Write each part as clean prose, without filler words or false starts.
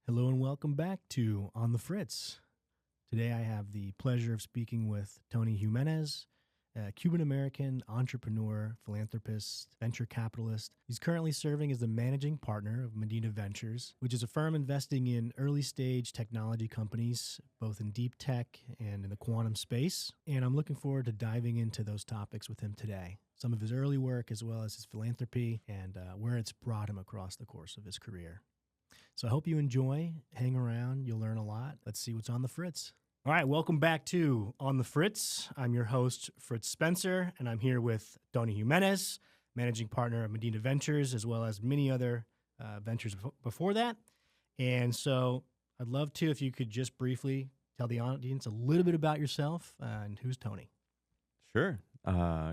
Hello and welcome back to On the Fritz. Today I have the pleasure of speaking with Tony Jimenez, a Cuban-American entrepreneur, philanthropist, venture capitalist. He's currently serving as the managing partner of Medina Ventures, which is a firm investing in early-stage technology companies, both in deep tech and in the quantum space. And I'm looking forward to diving into those topics with him today. Some of his early work as well as his philanthropy and where it's brought him across the course of his career. So I hope you enjoy. Hang around. You'll learn a lot. Let's see what's on the Fritz. All right, welcome back to On the Fritz. I'm your host, Fritz Spencer, and I'm here with Tony Jimenez, managing partner of Medina Ventures, as well as many other ventures before that. And so I'd love to, if you could just briefly tell the audience a little bit about yourself and who's Tony. Sure.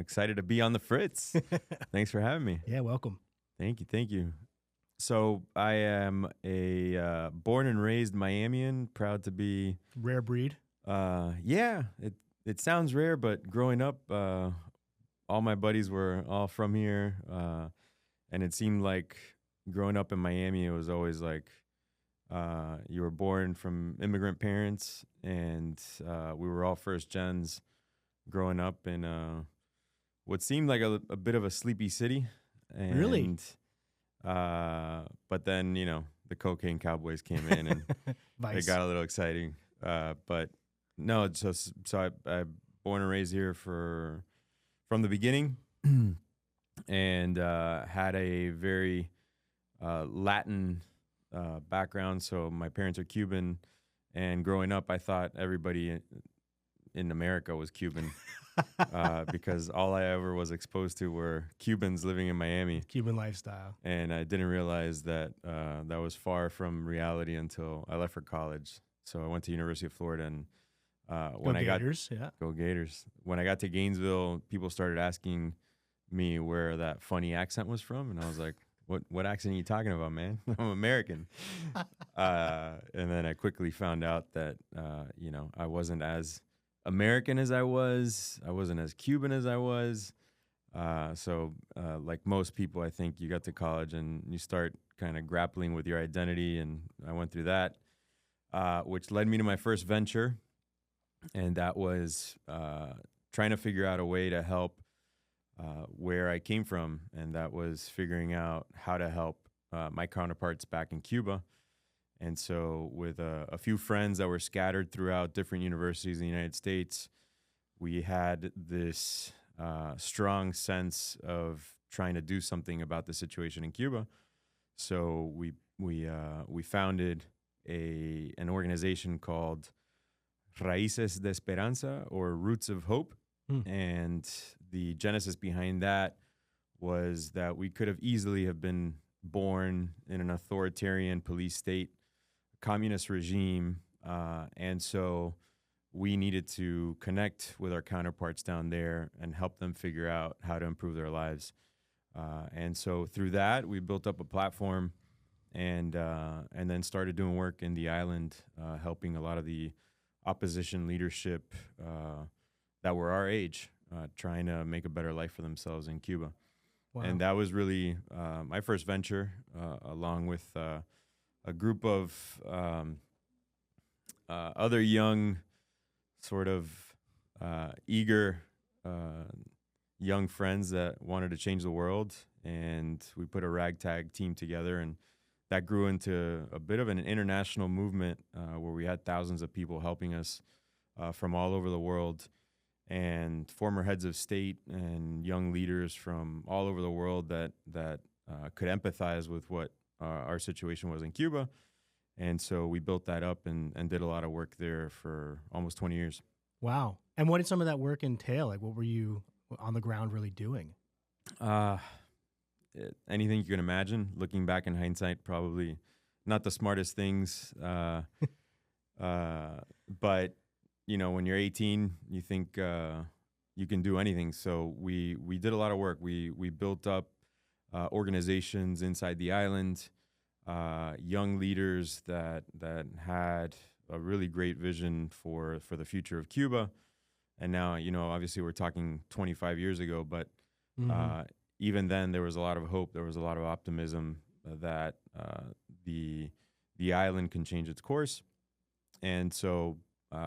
Excited to be on the Fritz. Thanks for having me. Yeah, welcome. Thank you. So I am a born and raised Miamian, proud to be. Rare breed. Yeah, it sounds rare, but growing up, all my buddies were all from here. And it seemed like growing up in Miami, it was always like you were born from immigrant parents, and we were all first gens growing up in what seemed like a bit of a sleepy city. And, really? But then, the cocaine cowboys came in and it got a little exciting. But no, so I born and raised here from the beginning and had a very Latin background. So my parents are Cuban, and growing up, I thought everybody in America was Cuban. Because all I ever was exposed to were Cubans living in Miami. Cuban lifestyle. And I didn't realize that that was far from reality until I left for college. So I went to University of Florida, and when I got Go Gators. When I got to Gainesville, people started asking me where that funny accent was from, and I was like, "What accent are you talking about, man? I'm American." And then I quickly found out that I wasn't as American as I wasn't as Cuban as I was. So like most people, I think you got to college and you start kind of grappling with your identity. And I went through that, which led me to my first venture. And that was trying to figure out a way to help where I came from. And that was figuring out how to help my counterparts back in Cuba. And so with a few friends that were scattered throughout different universities in the United States, we had this strong sense of trying to do something about the situation in Cuba. So we founded an organization called Raíces de Esperanza, or Roots of Hope. And the genesis behind that was that we could have easily have been born in an authoritarian police state, communist regime, and so we needed to connect with our counterparts down there and help them figure out how to improve their lives. And so through that, we built up a platform and then started doing work in the island, helping a lot of the opposition leadership that were our age, trying to make a better life for themselves in Cuba. Wow. And that was really my first venture, along with a group of other young, sort of eager young friends that wanted to change the world. And we put a ragtag team together, and that grew into a bit of an international movement where we had thousands of people helping us from all over the world, and former heads of state and young leaders from all over the world that could empathize with what our situation was in Cuba. And so we built that up and did a lot of work there for almost 20 years. Wow. And what did some of that work entail? Like, what were you on the ground really doing? Anything you can imagine. Looking back in hindsight, probably not the smartest things. But, when you're 18, you think you can do anything. So we did a lot of work. We built up organizations inside the island, young leaders that had a really great vision for the future of Cuba. And now, obviously we're talking 25 years ago, but even then there was a lot of hope. There was a lot of optimism that the the island can change its course. And so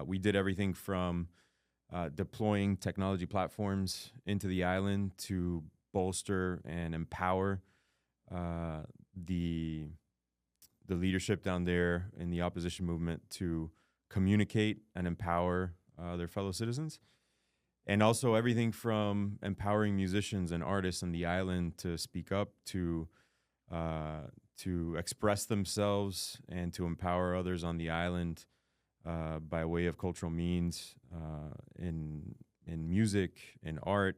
we did everything from deploying technology platforms into the island to bolster and empower the leadership down there in the opposition movement to communicate and empower their fellow citizens. And also everything from empowering musicians and artists on the island to speak up, to express themselves, and to empower others on the island by way of cultural means, in music, in art,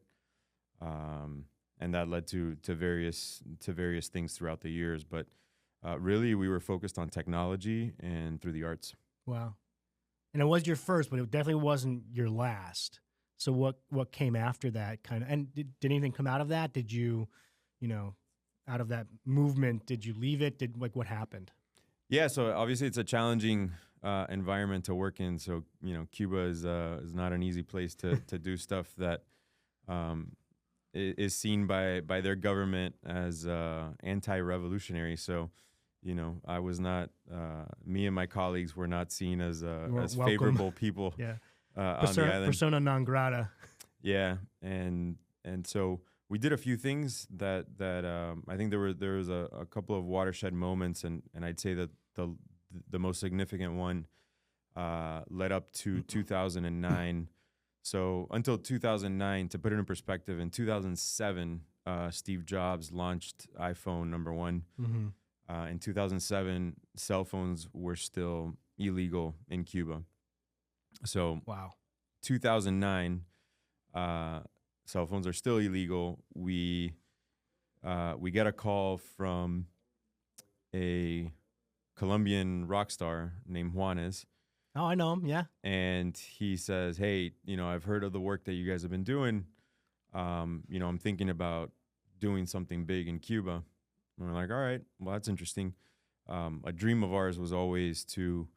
and that led to various things throughout the years. But really, we were focused on technology and through the arts. Wow, and it was your first, but it definitely wasn't your last. So what came after that kind of, and did anything come out of that? Did you, out of that movement, did you leave it? What happened? Yeah, so obviously it's a challenging environment to work in. So, Cuba is not an easy place to do stuff that is seen by their government as anti-revolutionary. So, I was not, me and my colleagues were not seen as favorable people. Yeah. On the island. Persona non grata. Yeah, and so we did a few things that I think there was a couple of watershed moments, and I'd say that the most significant one led up to 2009. So until 2009, to put it in perspective, in 2007, Steve Jobs launched iPhone #1. Mm-hmm. In 2007, cell phones were still illegal in Cuba. So, wow. 2009, cell phones are still illegal. We get a call from a Colombian rock star named Juanes. Oh, I know him. Yeah. And he says, "Hey, I've heard of the work that you guys have been doing. I'm thinking about doing something big in Cuba." And we're like, "All right, well, that's interesting." A dream of ours was always to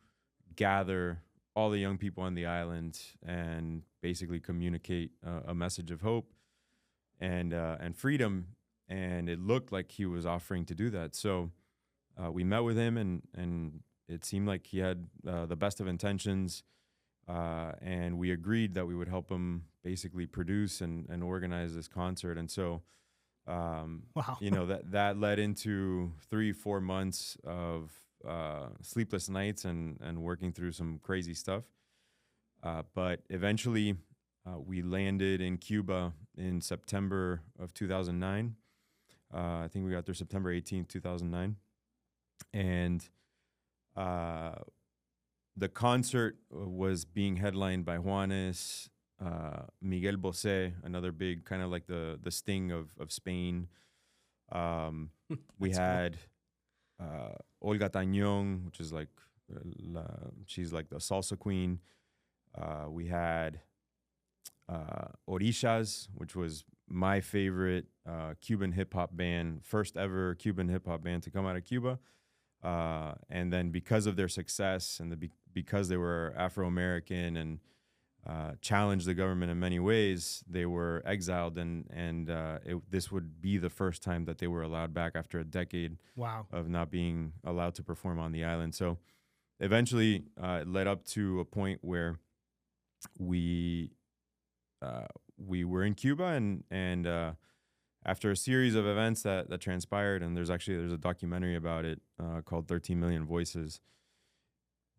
gather all the young people on the island and basically communicate a message of hope and freedom. And it looked like he was offering to do that. So we met with him, and it seemed like he had the best of intentions. And we agreed that we would help him basically produce and organize this concert. And so, wow. that led into 3-4 months of sleepless nights and working through some crazy stuff. But eventually we landed in Cuba in September of 2009. I think we got there September 18th, 2009. And the concert was being headlined by Juanes, Miguel Bosé, another big, kind of like the Sting of Spain. We had Olga Tañón, which is like she's like the salsa queen. We had Orishas, which was my favorite Cuban hip hop band, first ever Cuban hip hop band to come out of Cuba. And then because of their success and because they were Afro-American and challenged the government in many ways, they were exiled, and this would be the first time that they were allowed back after a decade wow. of not being allowed to perform on the island. So eventually it led up to a point where we were in Cuba, and after a series of events that transpired, and there's a documentary about it called 13 Million Voices.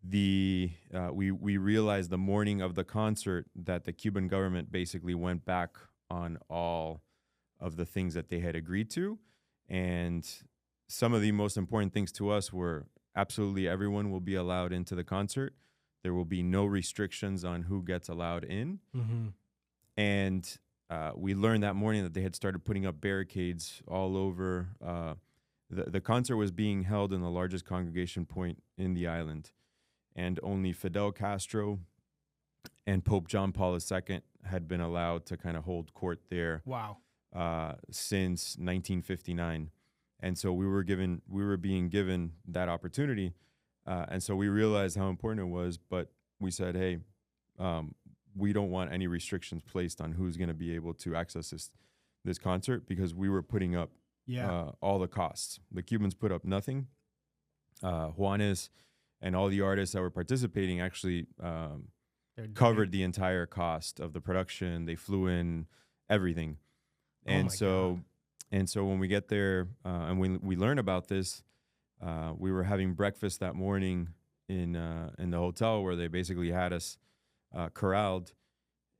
We realized the morning of the concert that the Cuban government basically went back on all of the things that they had agreed to. And some of the most important things to us were absolutely everyone will be allowed into the concert. There will be no restrictions on who gets allowed in. Mm-hmm. And we learned that morning that they had started putting up barricades all over. The concert was being held in the largest congregation point in the island. And only Fidel Castro and Pope John Paul II had been allowed to kind of hold court there. Wow. Since 1959. And so we were being given that opportunity. And so we realized how important it was, but we said, hey, we don't want any restrictions placed on who's going to be able to access this concert, because we were putting up all the costs. The Cubans put up nothing. Juanes and all the artists that were participating actually covered the entire cost of the production. They flew in everything. And so when we get there and we learn about this, we were having breakfast that morning in the hotel where they basically had us corralled,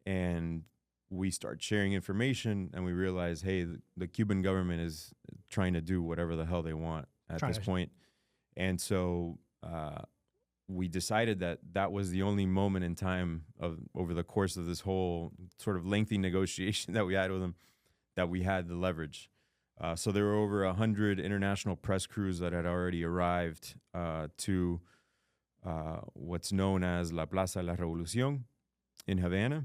and we start sharing information, and we realize, hey, the Cuban government is trying to do whatever the hell they want at this point. And so we decided that was the only moment in time over the course of this whole sort of lengthy negotiation that we had with them that we had the leverage. So there were over 100 international press crews that had already arrived to what's known as La Plaza de la Revolución in Havana,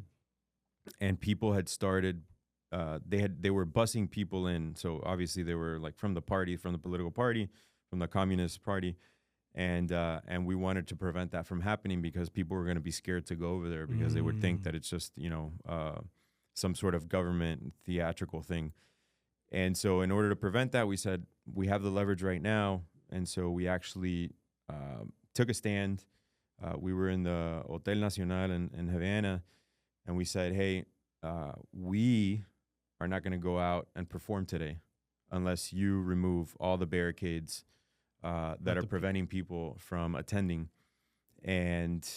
and people had started. They were busing people in. So obviously they were like from the political party, from the Communist Party, and we wanted to prevent that from happening because people were going to be scared to go over there because they would think that it's just some sort of government theatrical thing. And so in order to prevent that, we said, we have the leverage right now. And so we actually took a stand. We were in the Hotel Nacional in Havana, and we said, hey, we are not going to go out and perform today unless you remove all the barricades that are preventing people from attending. And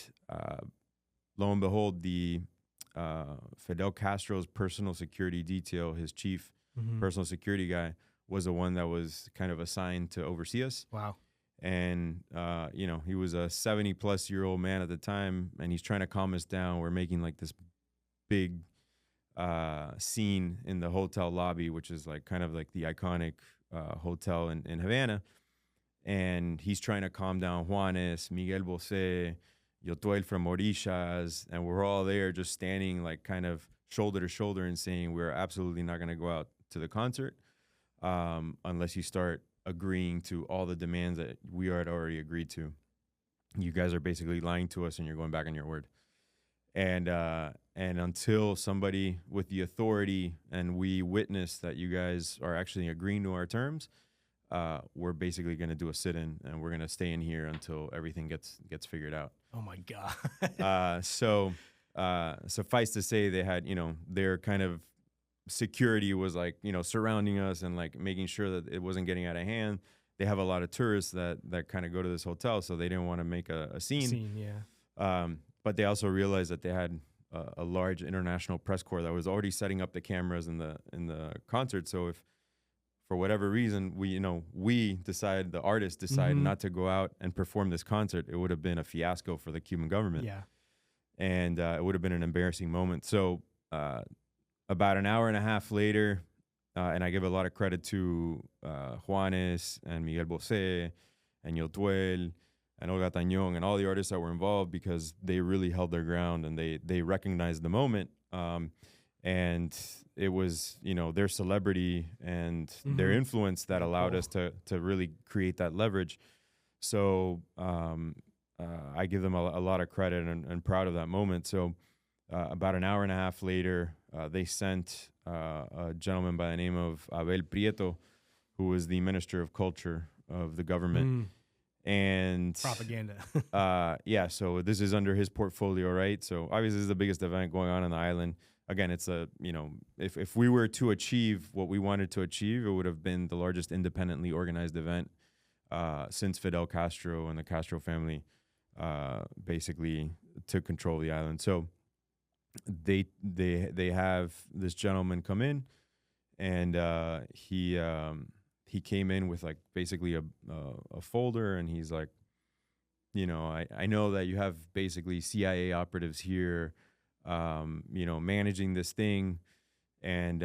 lo and behold, the Fidel Castro's personal security detail, his chief personal security guy, was the one that was kind of assigned to oversee us. Wow. And, he was a 70-plus-year-old man at the time, and he's trying to calm us down. We're making like this big scene in the hotel lobby, which is like kind of like the iconic hotel in Havana. And he's trying to calm down Juanes, Miguel Bosé, Yotuel from Orishas, and we're all there just standing like kind of shoulder to shoulder and saying we're absolutely not going to go out to the concert unless you start agreeing to all the demands that we had already agreed to. You guys are basically lying to us and you're going back on your word. And until somebody with the authority and we witness that you guys are actually agreeing to our terms, we're basically going to do a sit-in and we're going to stay in here until everything gets figured out. Oh my God. So suffice to say, they had, their kind of security was like, surrounding us and like making sure that it wasn't getting out of hand. They have a lot of tourists that kind of go to this hotel, so they didn't want to make a scene. Yeah. But they also realized that they had a large international press corps that was already setting up the cameras in the concert. So if for whatever reason the artists decided not to go out and perform this concert, it would have been a fiasco for the Cuban government. Yeah. And it would have been an embarrassing moment. So about an hour and a half later, and I give a lot of credit to Juanes and Miguel Bosé and Yotuel and Olga Tañón and all the artists that were involved, because they really held their ground and they recognized the moment. And it was, their celebrity and their influence that allowed us to really create that leverage. So I give them a lot of credit and proud of that moment. So about an hour and a half later, they sent a gentleman by the name of Abel Prieto, who was the Minister of Culture of the government. And propaganda. So this is under his portfolio, right? So obviously this is the biggest event going on the island. Again, it's if we were to achieve what we wanted to achieve, it would have been the largest independently organized event since Fidel Castro and the Castro family basically took control of the island. So they have this gentleman come in, and he came in with like basically a folder, and he's like, I know that you have basically CIA operatives here, managing this thing, and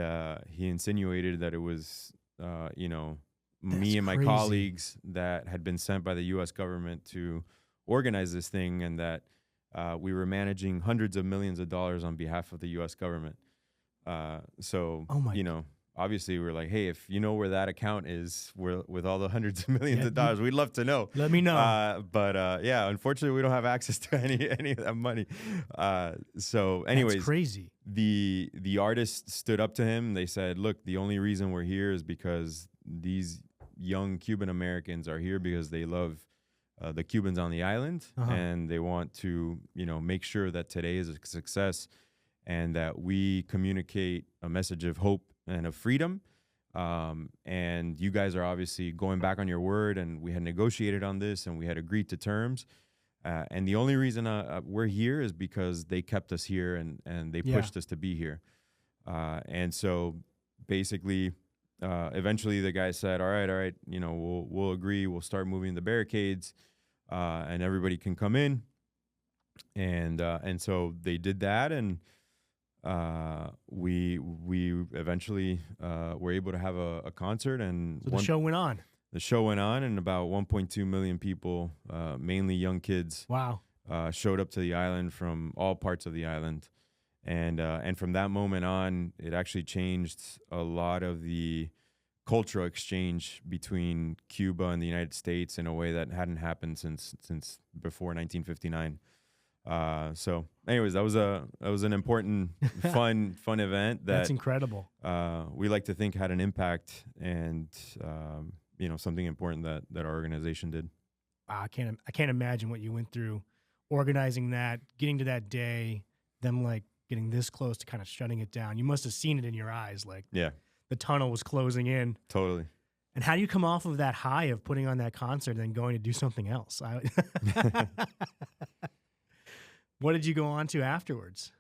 he insinuated that it was me and my colleagues that had been sent by the U.S. government to organize this thing, and that we were managing hundreds of millions of dollars on behalf of the U.S. government. Obviously we're like, hey, if you know where that account is, with all the hundreds of millions of dollars, we'd love to know. Let me know. But unfortunately, we don't have access to any of that money. So anyways, that's crazy. The artists stood up to him. They said, look, the only reason we're here is because these young Cuban Americans are here because they love the Cubans on the island, and they want to, make sure that today is a success and that we communicate a message of hope and of freedom. And you guys are obviously going back on your word, and we had negotiated on this and we had agreed to terms. And the only reason we're here is because they kept us here and they pushed us to be here. And so basically, eventually the guy said, all right, we'll agree. We'll start moving the barricades, and everybody can come in. And so they did that, and we eventually were able to have a concert, and so the show went on. The show went on, and about 1.2 million people, mainly young kids, showed up to the island from all parts of the island. And from that moment on, it actually changed a lot of the cultural exchange between Cuba and the United States in a way that hadn't happened since before 1959. So, anyways, that was an important, fun event. That's incredible. We like to think had an impact and something important that our organization did. I can't imagine what you went through organizing that, getting to that day, them like getting this close to kind of shutting it down. You must have seen it in your eyes, like the tunnel was closing in. Totally. And how do you come off of that high of putting on that concert and then going to do something else? What did you go on to afterwards?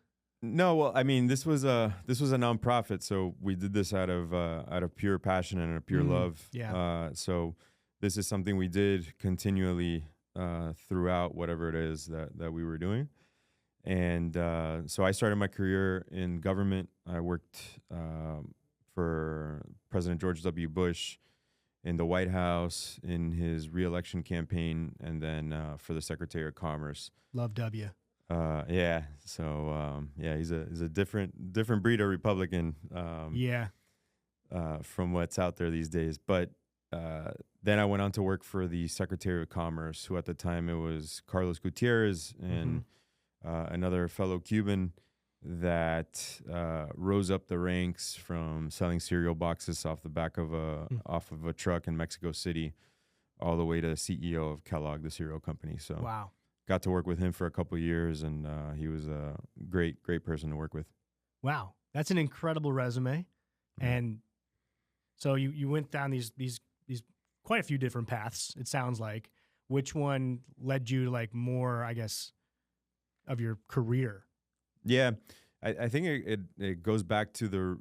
No, well, I mean, this was a nonprofit, so we did this out of pure passion and a pure love. Yeah. So this is something we did continually throughout whatever it is that we were doing. And so I started my career in government. I worked for President George W. Bush in the White House in his re-election campaign, and then for the Secretary of Commerce. Love W. Yeah. So he's a different breed of Republican. From what's out there these days. But then I went on to work for the Secretary of Commerce, who at the time it was Carlos Gutierrez and another fellow Cuban that rose up the ranks from selling cereal boxes off the back of a truck in Mexico City, all the way to the CEO of Kellogg, the cereal company. So wow. Got to work with him for a couple of years, and he was a great person to work with. Wow, that's an incredible resume. And so you went down these quite a few different paths, it sounds like. Which one led you to like more, I guess, of your career? Yeah, I think it goes back to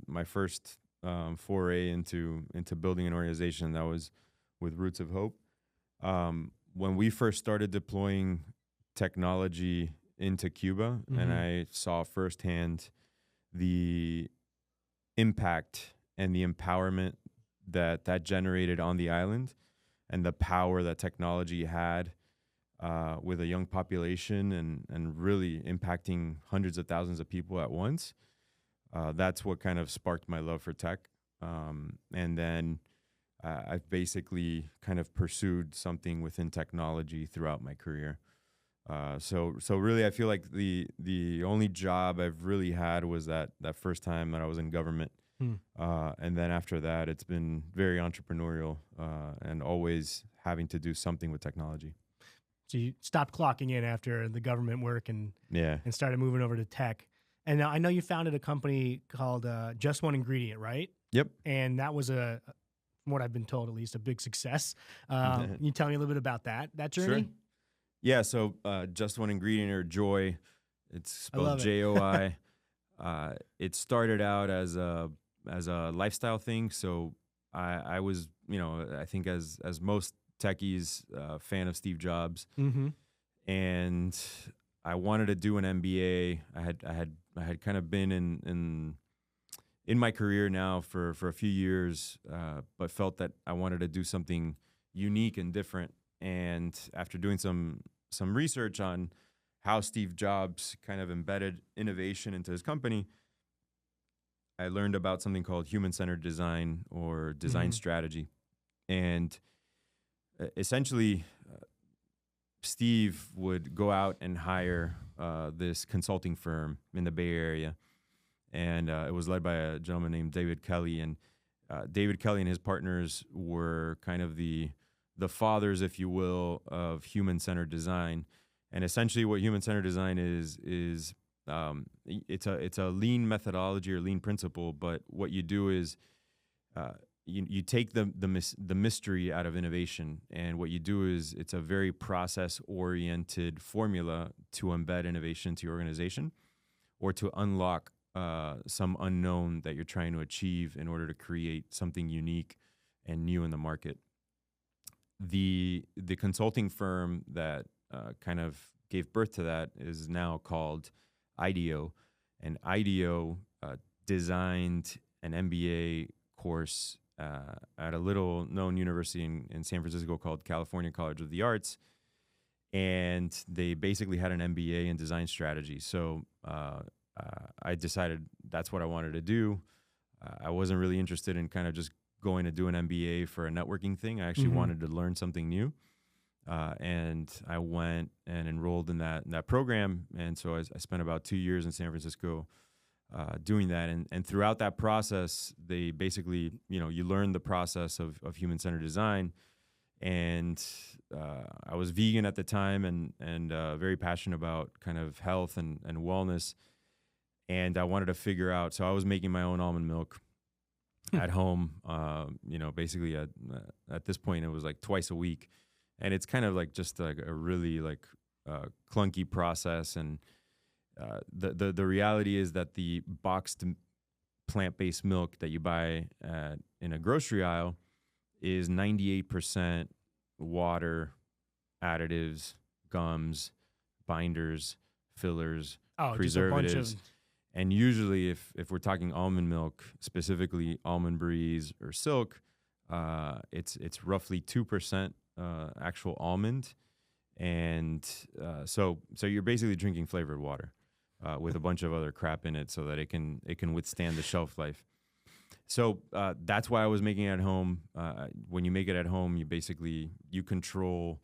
my first foray into building an organization that was with Roots of Hope. When we first started deploying technology into Cuba, and I saw firsthand the impact and the empowerment that generated on the island, and the power that technology had with a young population and really impacting hundreds of thousands of people at once. That's what kind of sparked my love for tech. And then I've basically kind of pursued something within technology throughout my career. So really, I feel like the only job I've really had was that first time that I was in government. And then after that, it's been very entrepreneurial and always having to do something with technology. So you stopped clocking in after the government work and started moving over to tech. And now I know you founded a company called Just One Ingredient, right? Yep. And that was from what I've been told, at least a big success. Can you tell me a little bit about that journey? Sure. Yeah. So Just One Ingredient, or Joy, it's spelled Joi. It started out as a lifestyle thing. So I was, I think as most techies, fan of Steve Jobs, and I wanted to do an MBA. I had kind of been in my career now for a few years, but felt that I wanted to do something unique and different. And after doing some research on how Steve Jobs kind of embedded innovation into his company, I learned about something called human-centered design, or design strategy. And essentially, Steve would go out and hire this consulting firm in the Bay Area. And it was led by a gentleman named David Kelly. And David Kelly and his partners were kind of the the fathers, if you will, of human-centered design. And essentially what human-centered design is it's a lean methodology or lean principle, but what you do is you take the mystery out of innovation, and what you do is it's a very process-oriented formula to embed innovation into your organization or to unlock some unknown that you're trying to achieve in order to create something unique and new in the market. The consulting firm that kind of gave birth to that is now called IDEO, and IDEO designed an MBA course at a little known university in San Francisco called California College of the Arts, and they basically had an MBA in design strategy. So I decided that's what I wanted to do. I wasn't really interested in kind of just going to do an MBA for a networking thing. I actually wanted to learn something new. And I went and enrolled in that program. And so I spent about 2 years in San Francisco doing that. And throughout that process, they basically, you learn the process of human-centered design. And I was vegan at the time and very passionate about kind of health and wellness. And I wanted to figure out, so I was making my own almond milk at home, basically at this point, it was like twice a week. And it's kind of like just like a really clunky process. And the reality is that the boxed plant-based milk that you buy in a grocery aisle is 98% water, additives, gums, binders, fillers, preservatives. And usually if we're talking almond milk, specifically almond breeze or silk, it's roughly 2% actual almond. And so you're basically drinking flavored water with a bunch of other crap in it so that it can withstand the shelf life. So that's why I was making it at home. When you make it at home, you control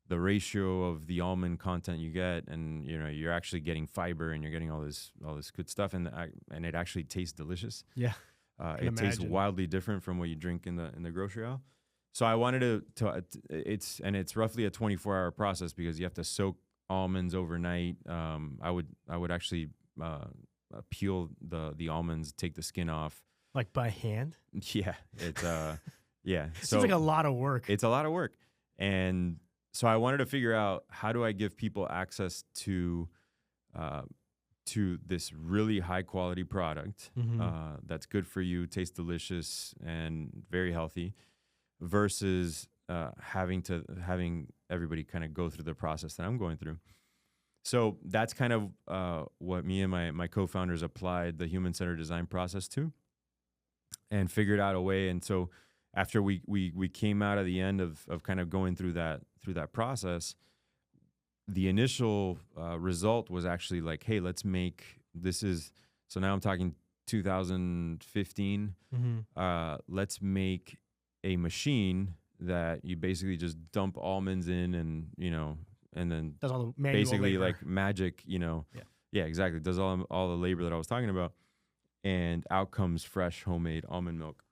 the ratio of the almond content you get, and you're actually getting fiber and you're getting all this good stuff, and it actually tastes delicious. Yeah, it tastes wildly different from what you drink in the grocery aisle. So I wanted it's roughly a 24-hour process because you have to soak almonds overnight. I would actually peel the almonds, take the skin off. Like by hand? Yeah, it's yeah. Seems like a lot of work. It's a lot of work, and so I wanted to figure out how do I give people access to this really high quality product that's good for you, tastes delicious, and very healthy, versus having everybody kind of go through the process that I'm going through. So that's kind of what me and my co-founders applied the human-centered design process to, and figured out a way. And so after we came out of the end of kind of going through that process, the initial result was actually like, hey, let's make so now I'm talking 2015. Let's make a machine that you basically just dump almonds in and then does all the manual basically labor. Like magic, yeah, exactly. Does all the labor that I was talking about, and out comes fresh homemade almond milk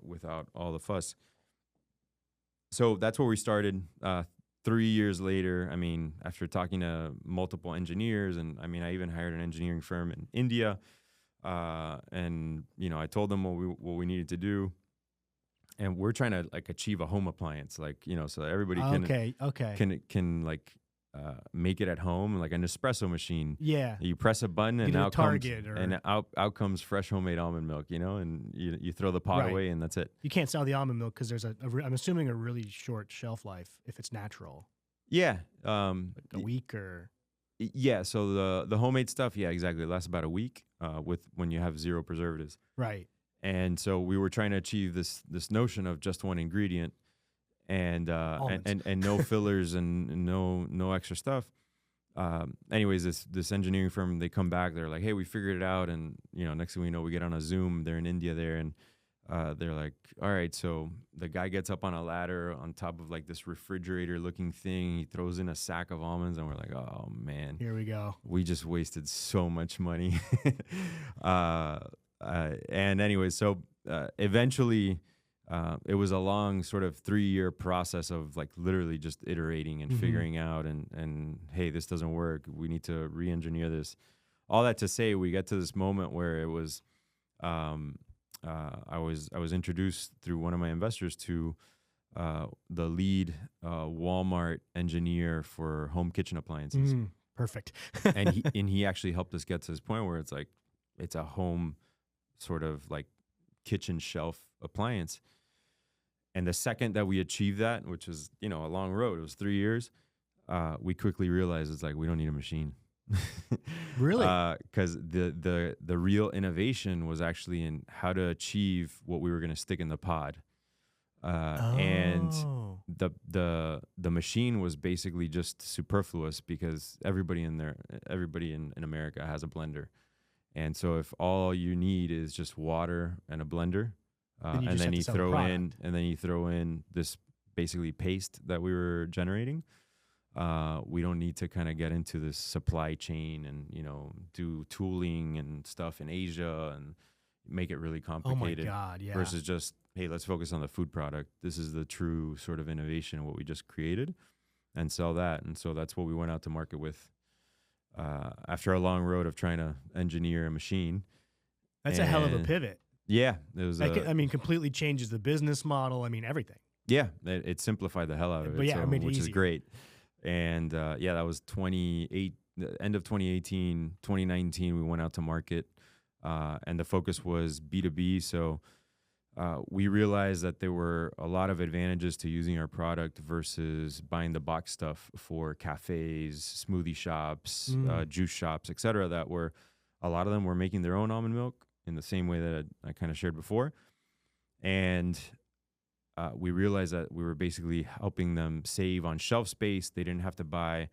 without all the fuss. So that's where we started. 3 years later, after talking to multiple engineers, and I even hired an engineering firm in India, and I told them what we needed to do, and we're trying to achieve a home appliance, so that everybody can make it at home, like an espresso machine. Yeah, you press a button and out comes fresh homemade almond milk, and you throw the pot away and that's it. You can't sell the almond milk because there's I'm assuming a really short shelf life if it's natural. Yeah, a week or. Yeah, so the homemade stuff, yeah, exactly, it lasts about a week when you have zero preservatives. Right. And so we were trying to achieve this notion of just one ingredient. And no fillers and no extra stuff. Anyways, this engineering firm, they come back, they're like, hey, we figured it out. And next thing we know, we get on a Zoom. They're in India there, and they're like, all right. So the guy gets up on a ladder on top of this refrigerator looking thing. He throws in a sack of almonds, and we're like, oh man, here we go. We just wasted so much money. And anyways, so eventually, it was a long sort of 3-year process of like literally just iterating and figuring out and hey, this doesn't work. We need to re-engineer this. All that to say, we get to this moment where it was, I was introduced through one of my investors to the lead Walmart engineer for home kitchen appliances. Perfect. and he actually helped us get to this point where it's like it's a home sort of like kitchen shelf appliance. And the second that we achieved that, which was, a long road, it was 3 years, we quickly realized it's like we don't need a machine. Really? Because the real innovation was actually in how to achieve what we were going to stick in the pod. And the machine was basically just superfluous because everybody in America has a blender. And so if all you need is just water and a blender, and then you throw in this basically paste that we were generating, we don't need to kind of get into this supply chain and, do tooling and stuff in Asia and make it really complicated. Oh my God, yeah. Versus just, hey, let's focus on the food product. This is the true sort of innovation, what we just created, and sell that. And so that's what we went out to market with after a long road of trying to engineer a machine. That's a hell of a pivot. Yeah. It was completely changes the business model. everything. Yeah. It simplified the hell out of it, which is great. And that was end of 2018, 2019, we went out to market. And the focus was B2B. So we realized that there were a lot of advantages to using our product versus buying the box stuff for cafes, smoothie shops, juice shops, et cetera, that were, a lot of them were making their own almond milk in the same way that I kind of shared before. And we realized that we were basically helping them save on shelf space. They didn't have to buy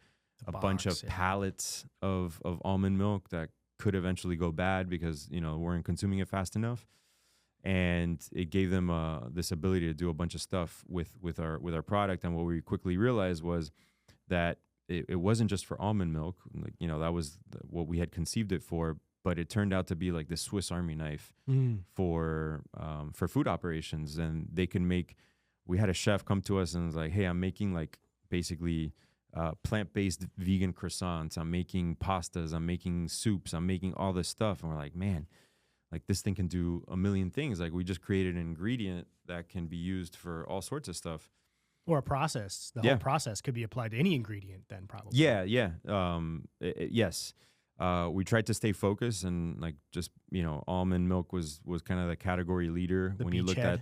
a bunch of pallets of almond milk that could eventually go bad because, weren't consuming it fast enough. And it gave them this ability to do a bunch of stuff with our product. And what we quickly realized was that it wasn't just for almond milk. Like, that was what we had conceived it for, but it turned out to be like the Swiss Army knife for food operations. And we had a chef come to us and was like, hey, I'm making like basically plant-based vegan croissants. I'm making pastas. I'm making soups. I'm making all this stuff. And we're like, man, like this thing can do a million things. Like we just created an ingredient that can be used for all sorts of stuff. Or a process. The whole process could be applied to any ingredient then probably. Yeah. Yes. We tried to stay focused and like just, almond milk was kind of the category leader when you looked at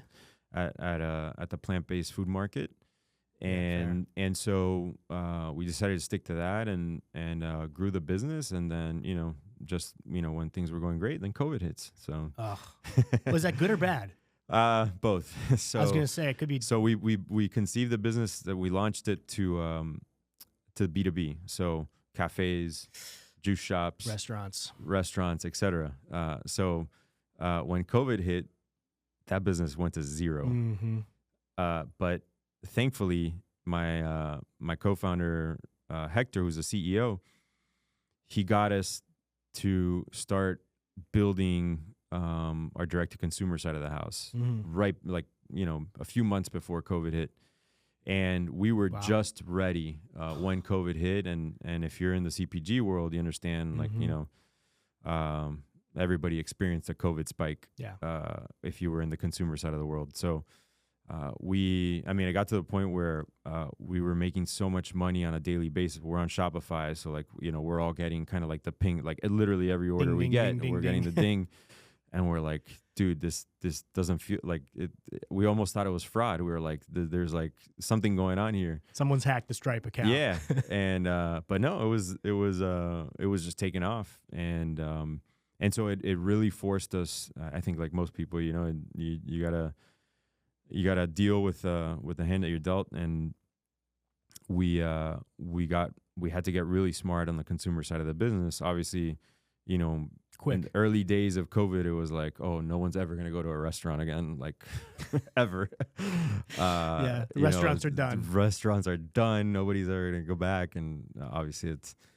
the plant-based food market. And so we decided to stick to that and grew the business. And then, when things were going great, then COVID hits. So was that good or bad? Both. So I was going to say it could be. So we conceived the business that we launched it to B2B. So cafes, juice shops, restaurants, et cetera. So when COVID hit, that business went to zero. But thankfully, my co-founder, Hector, who's the CEO, he got us to start building our direct-to-consumer side of the house, right, like, a few months before COVID hit. And we were just ready when COVID hit. And if you're in the CPG world, you understand, like, everybody experienced a COVID spike if you were in the consumer side of the world. So I got to the point where we were making so much money on a daily basis. We're on Shopify. So like, we're all getting kind of like the ping, like literally every order we get, we're getting the ding. And we're like, dude, this doesn't feel like it. We almost thought it was fraud. We were like, there's like something going on here. Someone's hacked the Stripe account. Yeah. And, but no, it was just taking off. And so it really forced us, I think like most people, you gotta deal with the hand that you're dealt, and we had to get really smart on the consumer side of the business. Obviously, quick. In the early days of COVID, it was like, oh, no one's ever gonna go to a restaurant again, like ever. Restaurants are done. Restaurants are done. Nobody's ever gonna go back, and obviously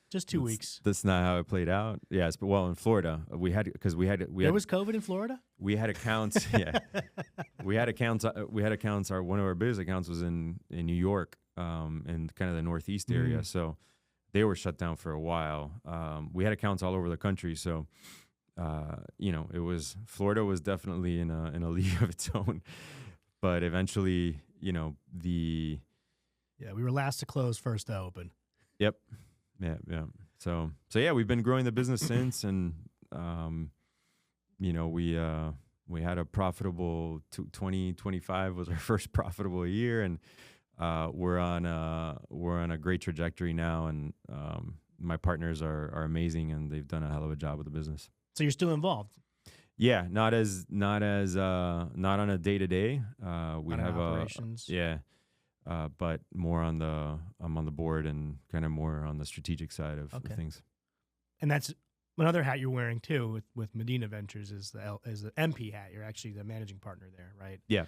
Just 2 weeks. That's not how it played out. Yes, but well, in Florida, there was COVID in Florida. We had accounts. Yeah, we had accounts. One of our biggest accounts was in New York, in kind of the Northeast area. So they were shut down for a while. We had accounts all over the country. So, Florida was definitely in a league of its own. But eventually, we were last to close, first to open. Yep. Yeah. So yeah, we've been growing the business since, and we had a profitable 2025 was our first profitable year, and we're on a great trajectory now, and my partners are amazing, and they've done a hell of a job with the business. So you're still involved? Yeah, not on a day-to-day. We have operations. But more I'm on the board and kind of more on the strategic side of things. And that's another hat you're wearing too with Medina Ventures is the MP hat. You're actually the managing partner there, right? Yeah.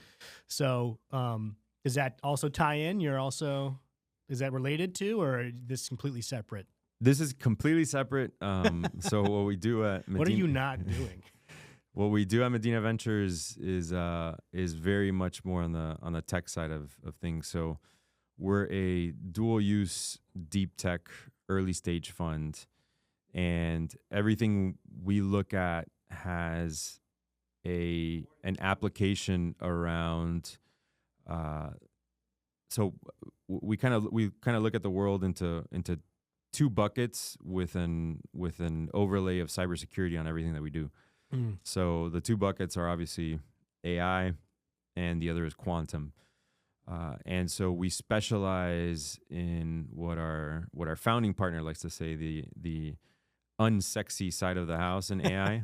So does that also tie in? Is that related to, or is this completely separate? This is completely separate. So what we do at Medina, what are you not doing? What we do at Medina Ventures is very much more on the tech side of things. So we're a dual use deep tech early stage fund, and everything we look at has an application around. So we kind of look at the world into two buckets with an overlay of cybersecurity on everything that we do. So the two buckets are obviously AI, and the other is quantum. And so we specialize in what our founding partner likes to say, the unsexy side of the house in AI.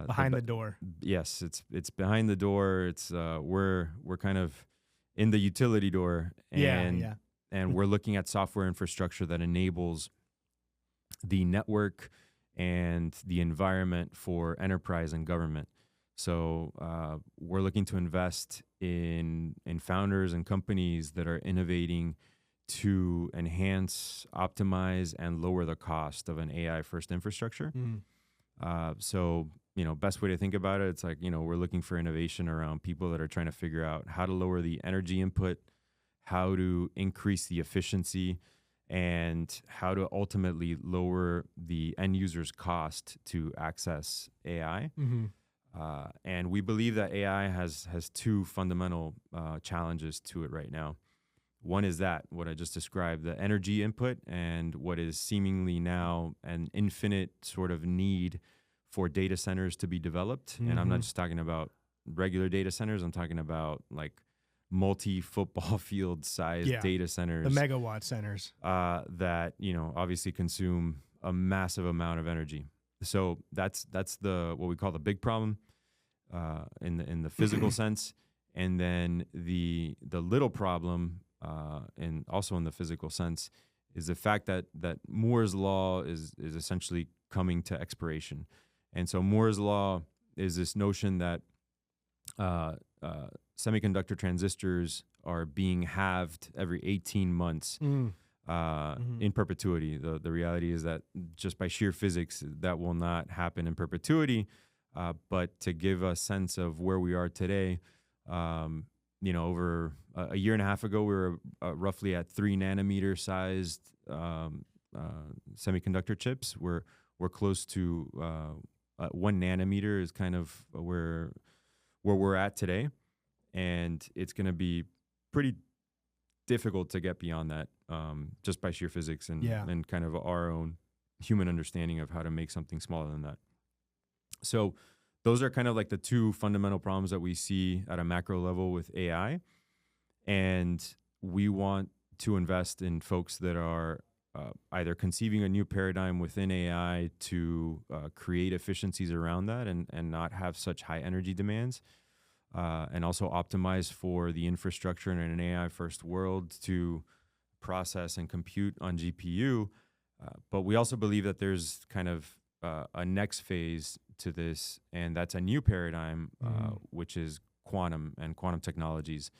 Behind the door. Yes, it's behind the door. It's we're kind of in the utility door, and and we're looking at software infrastructure that enables the network and the environment for enterprise and government. So we're looking to invest in founders and companies that are innovating to enhance, optimize, and lower the cost of an AI-first infrastructure. So, best way to think about it, it's like, we're looking for innovation around people that are trying to figure out how to lower the energy input, how to increase the efficiency, and how to ultimately lower the end user's cost to access AI. And we believe that AI has two fundamental challenges to it right now. One is what I just described, the energy input, and what is seemingly now an infinite sort of need for data centers to be developed. And I'm not just talking about regular data centers. I'm talking about like multi-football field size data centers, the megawatt centers that obviously consume a massive amount of energy. So that's what we call the big problem in the physical sense, and then the little problem and also in the physical sense is the fact that Moore's law is essentially coming to expiration. And so Moore's law is this notion that semiconductor transistors are being halved every 18 months in perpetuity. The reality is that just by sheer physics, that will not happen in perpetuity. But to give a sense of where we are today, over a year and a half ago, we were roughly at 3 nanometer sized semiconductor chips. We're close to 1 nanometer is kind of where we're at today. And it's going to be pretty difficult to get beyond that, just by sheer physics and kind of our own human understanding of how to make something smaller than that. So those are kind of like the two fundamental problems that we see at a macro level with AI. And we want to invest in folks that are either conceiving a new paradigm within AI to create efficiencies around that and not have such high energy demands. And also optimize for the infrastructure in an AI-first world to process and compute on GPU. But we also believe that there's kind of a next phase to this, and that's a new paradigm, which is quantum and quantum technologies.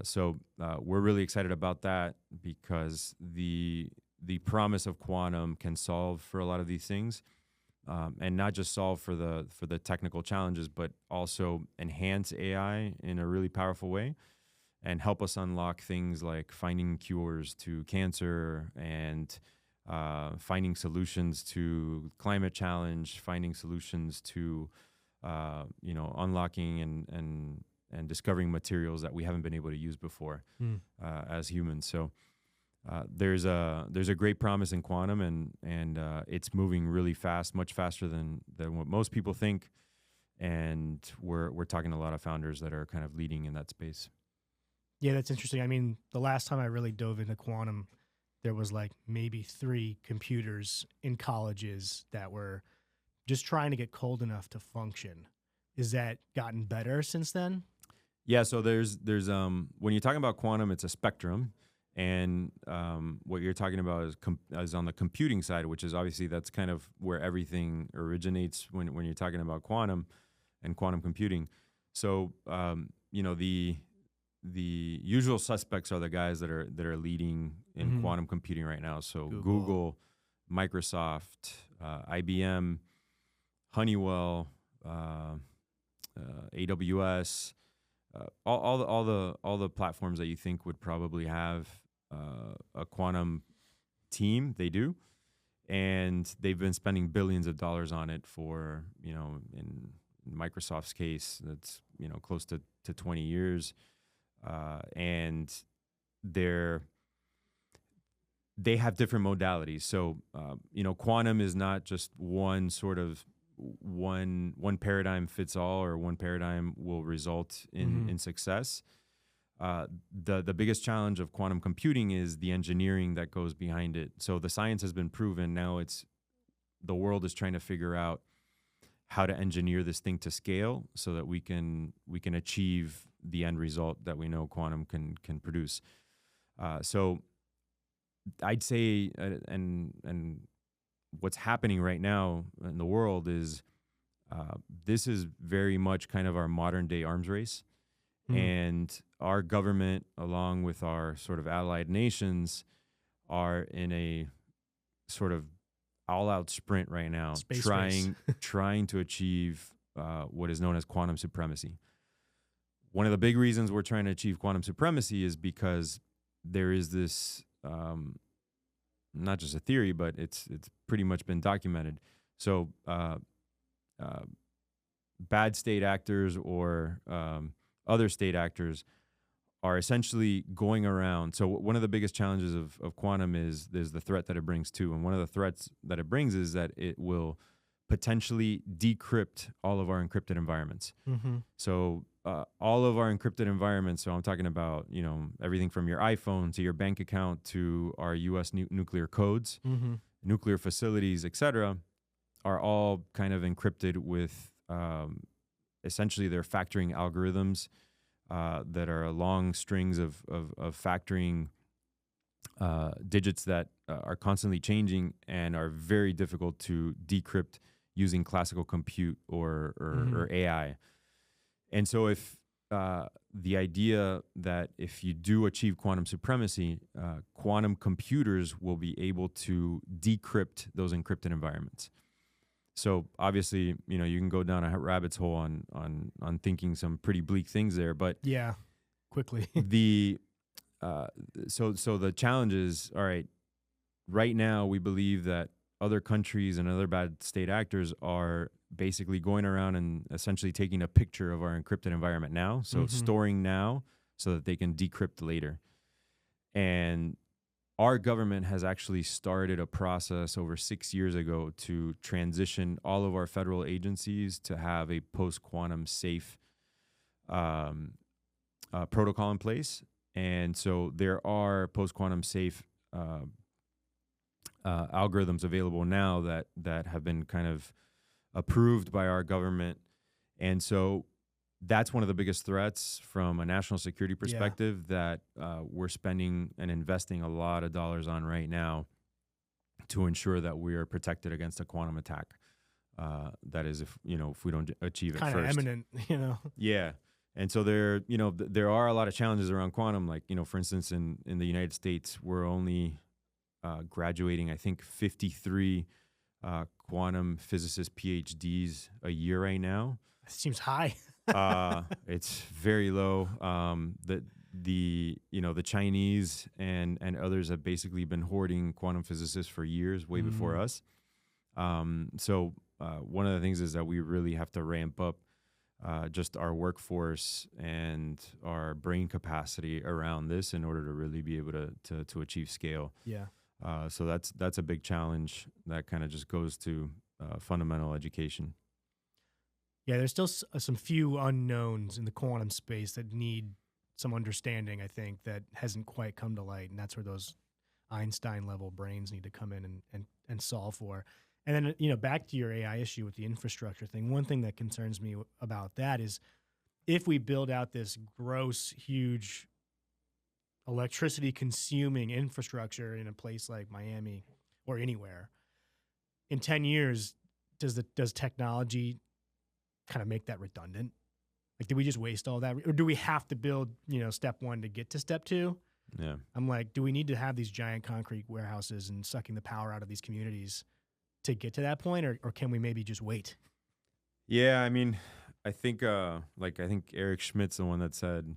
So we're really excited about that because the the promise of quantum can solve for a lot of these things, and not just solve for the technical challenges, but also enhance AI in a really powerful way and help us unlock things like finding cures to cancer and finding solutions to climate challenge, finding solutions to unlocking and discovering materials that we haven't been able to use before as humans. So there's a great promise in quantum, and it's moving really fast, much faster than what most people think. And we're talking to a lot of founders that are kind of leading in that space. Yeah, that's interesting. I mean, the last time I really dove into quantum, there was like maybe 3 computers in colleges that were just trying to get cold enough to function. Is that gotten better since then? Yeah. So there's when you're talking about quantum, it's a spectrum, and what you're talking about is on the computing side, which is obviously that's kind of where everything originates when you're talking about quantum and quantum computing. So the usual suspects are the guys that are leading in quantum computing right now. So Google, Microsoft, IBM, Honeywell, AWS, all the platforms that you think would probably have a quantum team, they do, and they've been spending billions of dollars on it for in Microsoft's case, that's close to 20 years. And they have different modalities. So, quantum is not just one sort of one paradigm fits all, or one paradigm will result in success. The biggest challenge of quantum computing is the engineering that goes behind it. So the science has been proven. Now the world is trying to figure out how to engineer this thing to scale so that we can achieve the end result that we know quantum can produce. So I'd say, and what's happening right now in the world is this is very much kind of our modern day arms race. And our government, along with our sort of allied nations, are in a sort of all-out sprint right now, trying to achieve what is known as quantum supremacy. One of the big reasons we're trying to achieve quantum supremacy is because there is this, not just a theory, but it's pretty much been documented. So bad state actors or other state actors are essentially going around. So one of the biggest challenges of quantum is the threat that it brings too. And one of the threats that it brings is that it will potentially decrypt all of our encrypted environments. So all of our encrypted environments, so I'm talking about, everything from your iPhone to your bank account to our U.S. nuclear codes, nuclear facilities, et cetera, are all kind of encrypted with essentially they're factoring algorithms that are long strings of factoring digits that are constantly changing and are very difficult to decrypt using classical compute or AI. And so if the idea that if you do achieve quantum supremacy, quantum computers will be able to decrypt those encrypted environments. So obviously, you can go down a rabbit's hole on thinking some pretty bleak things there, but yeah, quickly. So the challenge is, all right, right now we believe that other countries and other bad state actors are basically going around and essentially taking a picture of our encrypted environment now, so storing now so that they can decrypt later. And our government has actually started a process over 6 years ago to transition all of our federal agencies to have a post-quantum safe protocol in place. And so there are post-quantum safe algorithms available now that have been kind of approved by our government. And so that's one of the biggest threats from a national security perspective that we're spending and investing a lot of dollars on right now to ensure that we are protected against a quantum attack. That is, if we don't achieve it first. Kind of imminent, Yeah. And so there are a lot of challenges around quantum. Like, for instance, in the United States, we're only graduating, I think, 53 quantum physicist PhDs a year right now. That seems high. It's very low. The Chinese and others have basically been hoarding quantum physicists for years, way before us. So one of the things is that we really have to ramp up just our workforce and our brain capacity around this in order to really be able to achieve scale. Yeah. So that's a big challenge that kind of just goes to fundamental education. Yeah, there's still some few unknowns in the quantum space that need some understanding, I think, that hasn't quite come to light. And that's where those Einstein-level brains need to come in and solve for. And then, back to your AI issue with the infrastructure thing, one thing that concerns me about that is if we build out this gross, huge electricity-consuming infrastructure in a place like Miami or anywhere, in 10 years, does technology kind of make that redundant? Like, did we just waste all that? Or do we have to build, step one to get to step two? Yeah. I'm like, do we need to have these giant concrete warehouses and sucking the power out of these communities to get to that point, or can we maybe just wait? Yeah, I mean, I think Eric Schmidt's the one that said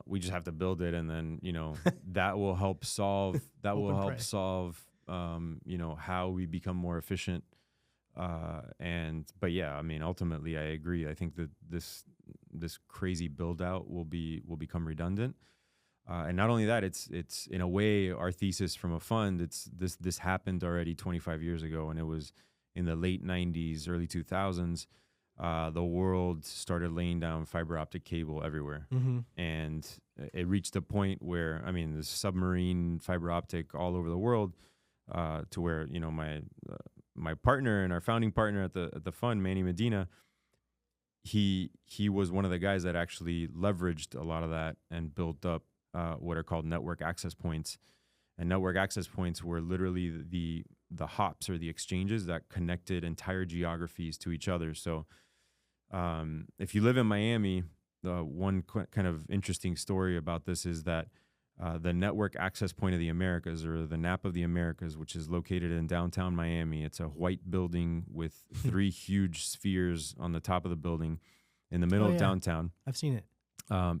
we just have to build it, and then that will help solve how we become more efficient. But yeah, I mean, ultimately, I agree. I think that this crazy build out will become redundant. And not only that, it's in a way our thesis from a fund. This happened already 25 years ago, and it was in the late 90s, early 2000s. The world started laying down fiber optic cable everywhere, and it reached a point where, I mean, there's submarine fiber optic all over the world, to where my partner and our founding partner at the fund, Manny Medina, he was one of the guys that actually leveraged a lot of that and built up what are called network access points. And network access points were literally the hops or the exchanges that connected entire geographies to each other. So if you live in Miami, one kind of interesting story about this is that the network access point of the Americas, or the NAP of the Americas, which is located in downtown Miami. It's a white building with 3 huge spheres on the top of the building in the middle of downtown. I've seen it.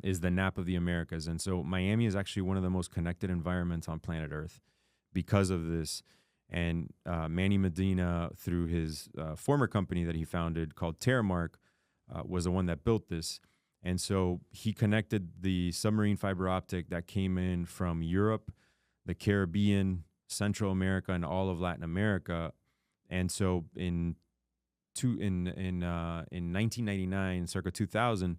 Is the NAP of the Americas. And so Miami is actually one of the most connected environments on planet Earth because of this. And Manny Medina, through his former company that he founded called Terramark, was the one that built this. And so he connected the submarine fiber optic that came in from Europe, the Caribbean, Central America, and all of Latin America. And so in 1999, circa 2000,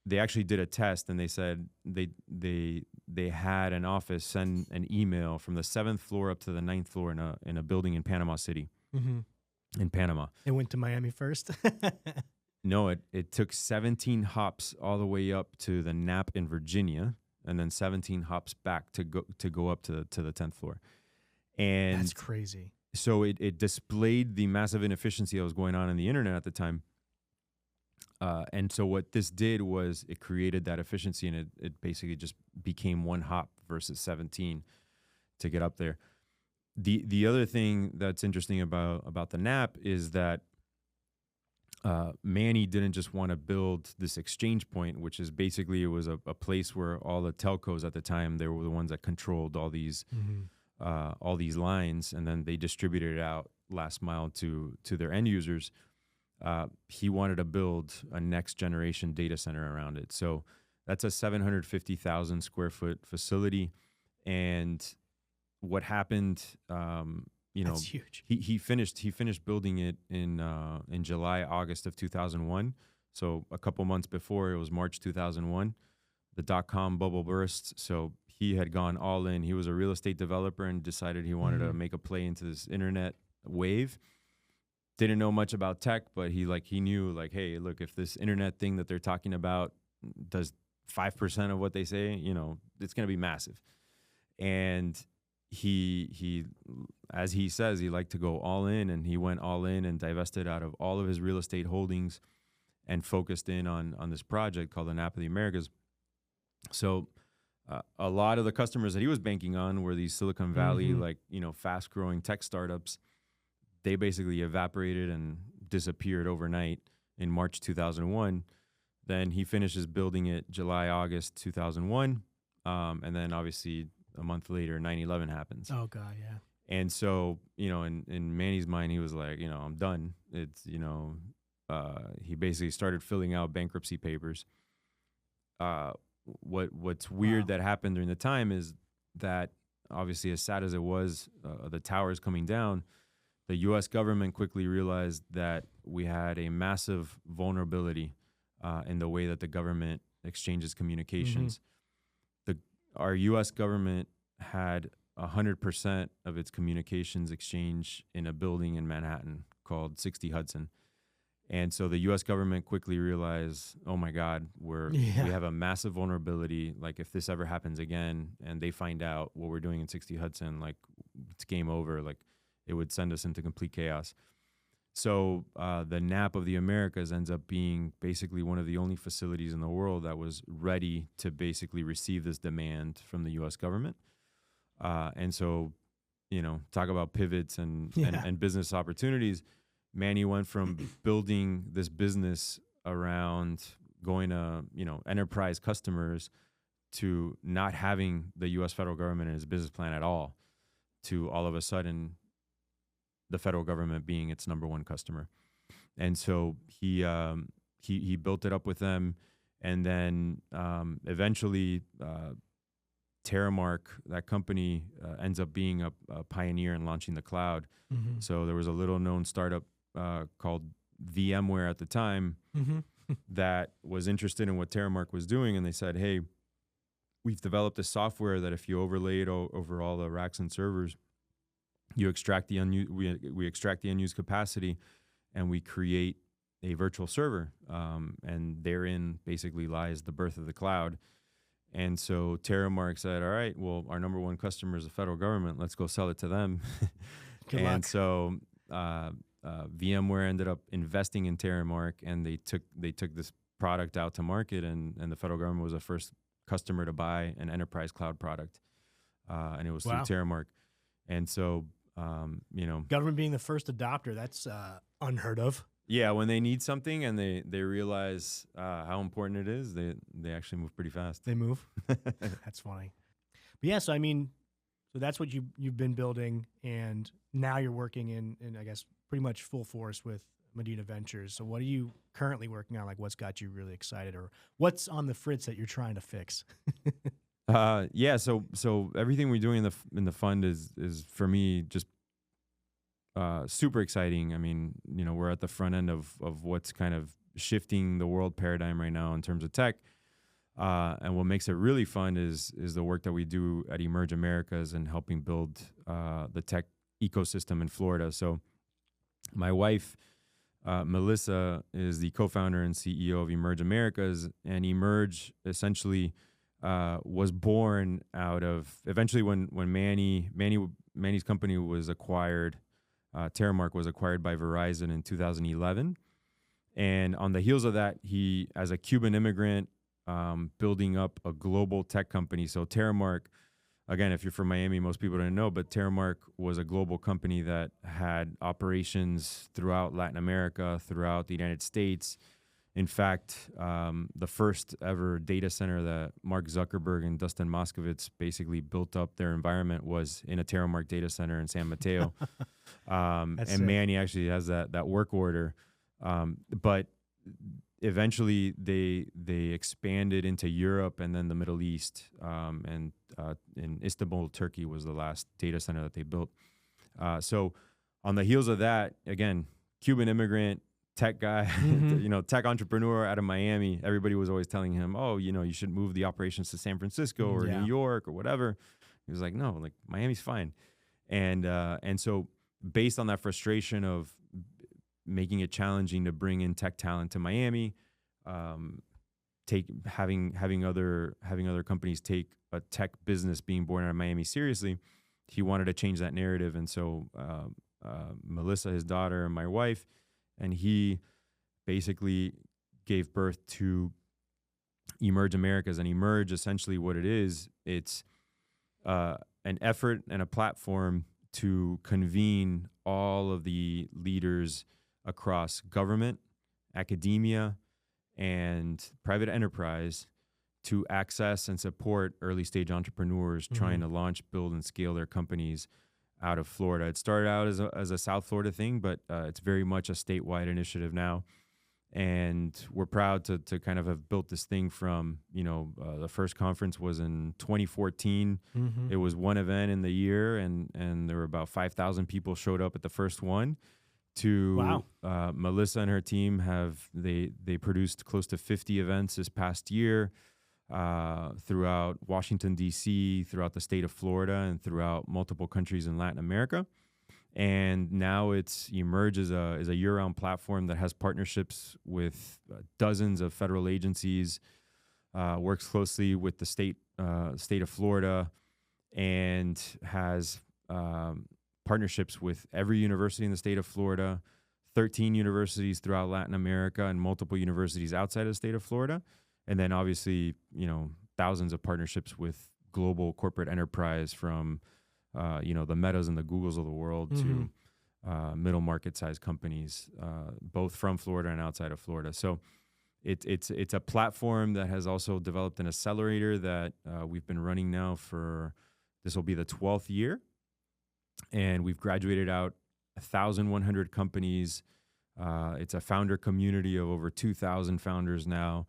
they actually did a test, and they said they had an office send an email from the 7th floor up to the 9th floor in a building in Panama City, in Panama. It went to Miami first. No, it took 17 hops all the way up to the NAP in Virginia, and then 17 hops back to go up to the 10th floor. And that's crazy. So it displayed the massive inefficiency that was going on in the internet at the time. And so what this did was it created that efficiency, and it basically just became 1 hop versus 17 to get up there. The other thing that's interesting about the NAP is that Manny didn't just want to build this exchange point, which is basically, it was a place where all the telcos at the time, they were the ones that controlled all these lines, and then they distributed it out last mile to their end users. He wanted to build a next generation data center around it. So that's a 750,000 square foot facility. And what happened, that's huge. He finished building it in July, August of 2001. So a couple months before, it was March 2001, the .com bubble burst. So he had gone all in. He was a real estate developer and decided he wanted to make a play into this internet wave. Didn't know much about tech, but he knew, hey, look, if this internet thing that they're talking about does 5% of what they say, it's going to be massive. And he, as he says, he liked to go all in, and he went all in and divested out of all of his real estate holdings and focused in on this project called the NAP of the Americas. So a lot of the customers that he was banking on were these Silicon Valley, like, fast growing tech startups. They basically evaporated and disappeared overnight in March 2001. Then he finishes building it July, August 2001. And then obviously a month later, 9/11 happens. Oh, God, yeah. And so, in Manny's mind, he was like, I'm done. It's, he basically started filling out bankruptcy papers. What's weird that happened during the time is that, obviously, as sad as it was, the towers coming down, the U.S. government quickly realized that we had a massive vulnerability in the way that the government exchanges communications. Our U.S. government had 100% of its communications exchange in a building in Manhattan called 60 Hudson. And so the U.S. government quickly realized, oh my God, we have a massive vulnerability. Like, if this ever happens again and they find out what we're doing in 60 Hudson, like, it's game over. Like, it would send us into complete chaos. So the NAP of the Americas ends up being basically one of the only facilities in the world that was ready to basically receive this demand from the U.S. government. And so, talk about pivots and business opportunities. Manny went from building this business around going to, enterprise customers to not having the U.S. federal government in his business plan at all, to all of a sudden the federal government being its number one customer. And so he built it up with them. And then eventually Terramark, that company, ends up being a pioneer in launching the cloud. So there was a little known startup called VMware at the time that was interested in what Terramark was doing. And they said, hey, we've developed a software that if you overlay it over all the racks and servers, you extract the we extract the unused capacity, and we create a virtual server. And therein basically lies the birth of the cloud. And so Terramark said, all right, well, our number one customer is the federal government. Let's go sell it to them. Good luck. And so VMware ended up investing in Terramark, and they took this product out to market, and the federal government was the first customer to buy an enterprise cloud product. And it was through Terramark. And so, government being the first adopter, that's unheard of. Yeah, when they need something and they realize how important it is, they actually move pretty fast. They move. That's funny. But yeah, so that's what you've been building, and now you're working in I guess pretty much full force with Medina Ventures. So what are you currently working on? Like, what's got you really excited, or what's on the fritz that you're trying to fix? So everything we're doing in the fund is for me just super exciting. I mean, we're at the front end of what's kind of shifting the world paradigm right now in terms of tech. And what makes it really fun is the work that we do at Emerge Americas and helping build the tech ecosystem in Florida. So my wife, Melissa, is the co-founder and CEO of Emerge Americas, and Emerge essentially was born out of eventually when Manny's company was acquired. Terramark was acquired by Verizon in 2011. And on the heels of that, he, as a Cuban immigrant, building up a global tech company. So Terramark, again, if you're from Miami, most people don't know, but Terramark was a global company that had operations throughout Latin America, throughout the United States. In fact, the first ever data center that Mark Zuckerberg and Dustin Moskovitz basically built up their environment was in a Terramark data center in San Mateo. And Manny actually has that work order. But eventually they expanded into Europe and then the Middle East. And in Istanbul, Turkey was the last data center that they built. So on the heels of that, again, Cuban immigrant, tech guy, tech entrepreneur out of Miami. Everybody was always telling him, oh, you should move the operations to San Francisco or New York or whatever. He was like, no, like Miami's fine. And so based on that frustration of making it challenging to bring in tech talent to Miami, having other companies take a tech business being born out of Miami seriously, he wanted to change that narrative. And so Melissa, his daughter, and my wife, and he basically gave birth to Emerge Americas. And Emerge, essentially what it is, it's an effort and a platform to convene all of the leaders across government, academia, and private enterprise to access and support early stage entrepreneurs trying to launch, build, and scale their companies out of Florida. It started out as a South Florida thing, but it's very much a statewide initiative now. And we're proud to kind of have built this thing from, the first conference was in 2014. It was one event in the year, and there were about 5,000 people showed up at the first one. Melissa and her team they produced close to 50 events this past year throughout Washington, D.C., throughout the state of Florida, and throughout multiple countries in Latin America. And now it's Emerge is a year-round platform that has partnerships with dozens of federal agencies, works closely with the state of Florida, and has partnerships with every university in the state of Florida, 13 universities throughout Latin America, and multiple universities outside of the state of Florida. And then obviously, thousands of partnerships with global corporate enterprise from the Metas and the Googles of the world to middle market size companies, both from Florida and outside of Florida. So it's a platform that has also developed an accelerator that we've been running now this will be the 12th year. And we've graduated out 1,100 companies. It's a founder community of over 2,000 founders now.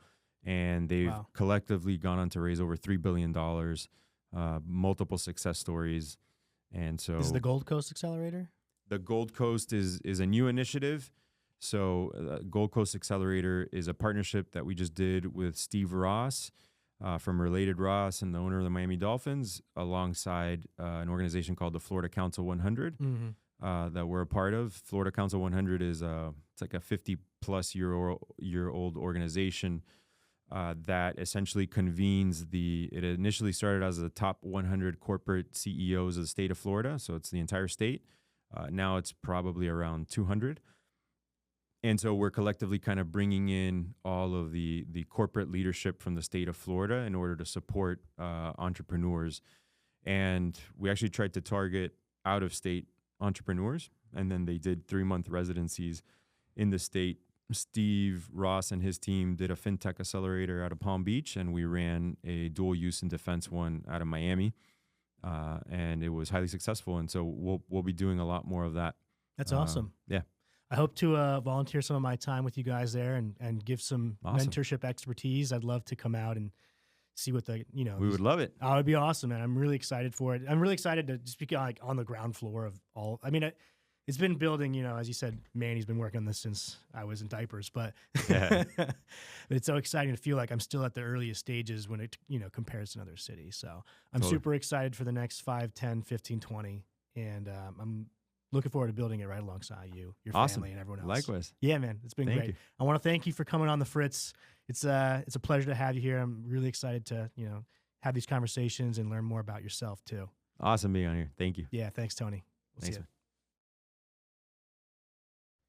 And they've collectively gone on to raise over $3 billion, multiple success stories. And so this is the Gold Coast Accelerator? The Gold Coast is a new initiative. So Gold Coast Accelerator is a partnership that we just did with Steve Ross from Related Ross and the owner of the Miami Dolphins, alongside an organization called the Florida Council 100 that we're a part of. Florida Council 100 is it's like a 50-plus year old organization that essentially convenes it initially started as the top 100 corporate CEOs of the state of Florida. So it's the entire state. Now it's probably around 200. And so we're collectively kind of bringing in all of the corporate leadership from the state of Florida in order to support entrepreneurs. And we actually tried to target out-of-state entrepreneurs. And then they did 3-month residencies in the state. Steve Ross and his team did a fintech accelerator out of Palm Beach, and we ran a dual use and defense one out of Miami, and it was highly successful. And so we'll be doing a lot more of that. That's awesome. Yeah, I hope to volunteer some of my time with you guys there and give some mentorship expertise. I'd love to come out and see what we would love it. Oh, it'd be awesome, man. I'm really excited for it. I'm really excited to just be like on the ground floor of all. I mean, it's been building, as you said, Manny's been working on this since I was in diapers, but it's so exciting to feel like I'm still at the earliest stages when it, compares to another city. So I'm super excited for the next 5, 10, 15, 20. And I'm looking forward to building it right alongside you, your family, and everyone else. Likewise. Yeah, man. It's been great. I want to thank you for coming on the Fritz. It's a pleasure to have you here. I'm really excited to, have these conversations and learn more about yourself too. Awesome being on here. Thank you. Yeah. Thanks, Tony. Thanks.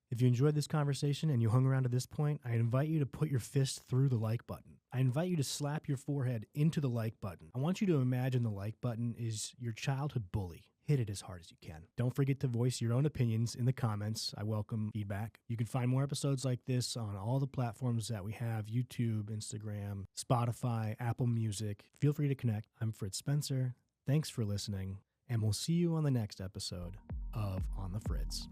If you enjoyed this conversation and you hung around to this point, I invite you to put your fist through the like button. I invite you to slap your forehead into the like button. I want you to imagine the like button is your childhood bully. Hit it as hard as you can. Don't forget to voice your own opinions in the comments. I welcome feedback. You can find more episodes like this on all the platforms that we have: YouTube, Instagram, Spotify, Apple Music. Feel free to connect. I'm Fritz Spencer. Thanks for listening, and we'll see you on the next episode of On the Fritz.